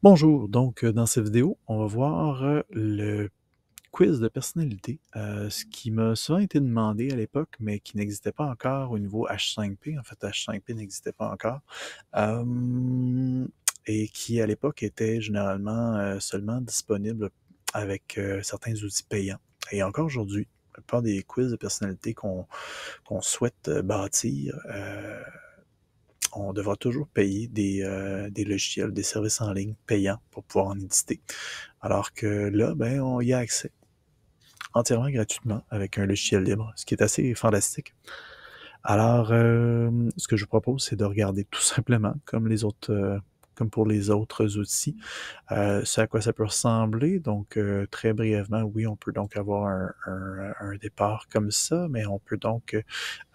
Bonjour, donc dans cette vidéo, on va voir le quiz de personnalité, ce qui m'a souvent été demandé à l'époque, mais qui n'existait pas encore au niveau H5P. En fait, H5P n'existait pas encore. Et qui à l'époque était généralement seulement disponible avec certains outils payants. Et encore aujourd'hui, la plupart des quiz de personnalité qu'on souhaite bâtir, on devra toujours payer des logiciels, des services en ligne payants pour pouvoir en éditer. Alors que là, ben, on y a accès entièrement gratuitement avec un logiciel libre, ce qui est assez fantastique. Alors, ce que je vous propose, c'est de regarder tout simplement, comme pour les autres outils, ce à quoi ça peut ressembler. Donc, très brièvement, oui, on peut donc avoir un départ comme ça, mais on peut donc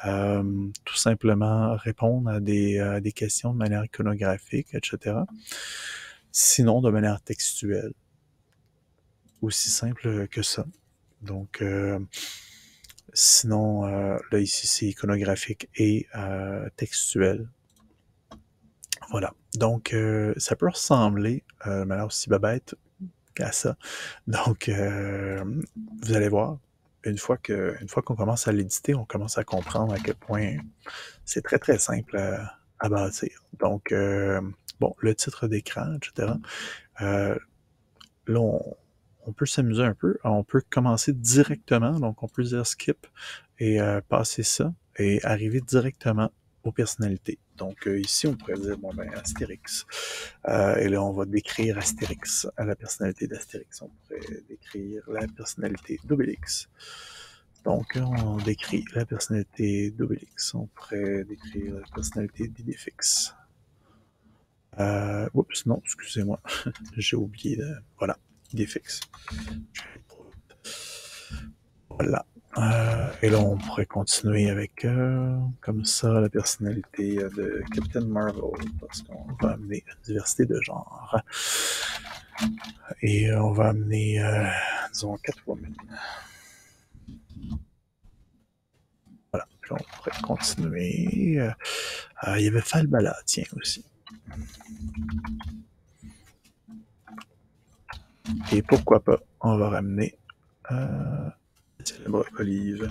tout simplement répondre à des questions de manière iconographique, etc. Sinon, de manière textuelle. Aussi simple que ça. Donc, sinon, là, ici, c'est iconographique et textuel. Voilà. Donc, ça peut ressembler de manière aussi babette à ça. Donc, vous allez voir, une fois qu'on commence à l'éditer, on commence à comprendre à quel point c'est très, très simple à bâtir. Donc, bon, le titre d'écran, etc. Là, on peut s'amuser un peu. On peut commencer directement, donc on peut dire skip et passer ça et arriver directement aux personnalités. Donc ici, on pourrait dire, bon ben, Astérix. Et là, on va décrire Astérix, la personnalité d'Astérix. On pourrait décrire la personnalité d'Obélix. Donc, on décrit la personnalité d'Obélix. On pourrait décrire la personnalité d'Idéfix. Oups, non, excusez-moi. J'ai oublié de... Voilà, Idéfix. Voilà. Et là, on pourrait continuer avec, comme ça, la personnalité de Captain Marvel, parce qu'on va amener une diversité de genres. Et on va amener, disons, Catwoman. Voilà. Puis on pourrait continuer. Il y avait Falbala, tiens, aussi. Et pourquoi pas, on va ramener Célèbre Olive.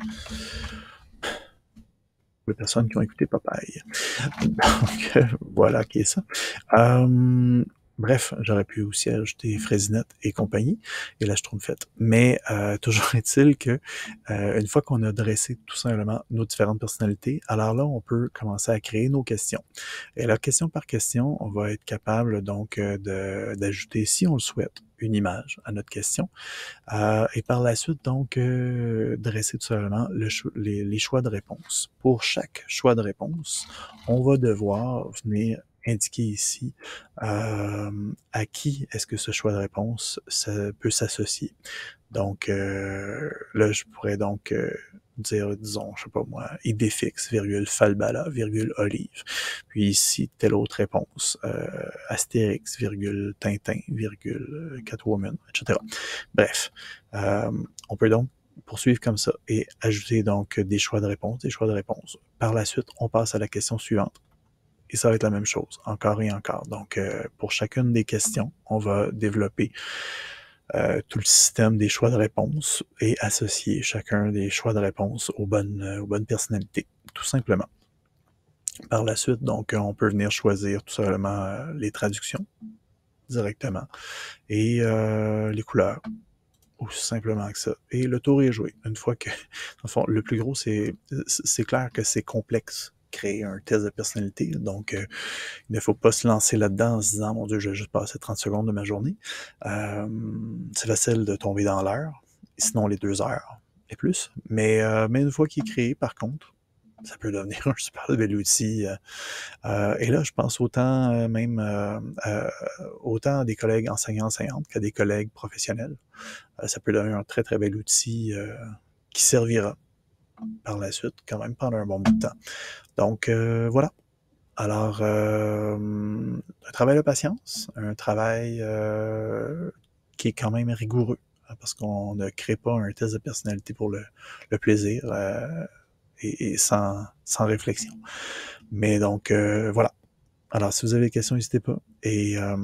Les personnes qui ont écouté Popeye. Donc, voilà qui est ça. Bref, j'aurais pu aussi ajouter Fraisinette et compagnie, et la Schtroumpfette. Mais toujours est-il que une fois qu'on a dressé tout simplement nos différentes personnalités, alors là, on peut commencer à créer nos questions. Et là, question par question, on va être capable donc d'ajouter, si on le souhaite, une image à notre question. Et par la suite, donc, dresser tout simplement les choix de réponse. Pour chaque choix de réponse, on va devoir venir indiquer ici à qui est-ce que ce choix de réponse ça peut s'associer. Donc, là, je pourrais donc dire, disons, je sais pas moi, Idéfix, virgule, Falbala, virgule, Olive. Puis ici, telle autre réponse, Astérix, virgule, Tintin, virgule, Catwoman, etc. Bref, on peut donc poursuivre comme ça et ajouter donc des choix de réponse, des choix de réponse. Par la suite, on passe à la question suivante. Et ça va être la même chose, encore et encore. Donc, pour chacune des questions, on va développer tout le système des choix de réponse et associer chacun des choix de réponse aux bonnes personnalités, tout simplement. Par la suite, donc, on peut venir choisir tout simplement les traductions directement et les couleurs, aussi simplement que ça. Et le tour est joué. Une fois que, en fond, le plus gros, c'est clair que c'est complexe créer un test de personnalité, donc il ne faut pas se lancer là-dedans en se disant, mon Dieu, je vais juste passer 30 secondes de ma journée. C'est facile de tomber dans l'heure, sinon les 2 heures et plus. Mais une fois qu'il est créé, par contre, ça peut devenir un super bel outil. Et là, je pense autant même autant à des collègues enseignants-enseignantes qu'à des collègues professionnels. Ça peut devenir un très, très bel outil qui servira par la suite, quand même pendant un bon bout de temps. Donc, voilà. Alors, un travail de patience, un travail qui est quand même rigoureux, parce qu'on ne crée pas un test de personnalité pour le plaisir et sans réflexion. Mais donc, voilà. Alors, si vous avez des questions, n'hésitez pas. Et je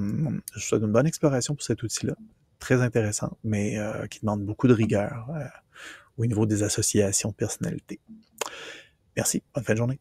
vous souhaite une bonne exploration pour cet outil-là. Très intéressant, mais qui demande beaucoup de rigueur au niveau des associations de personnalités. Merci, bonne fin de journée.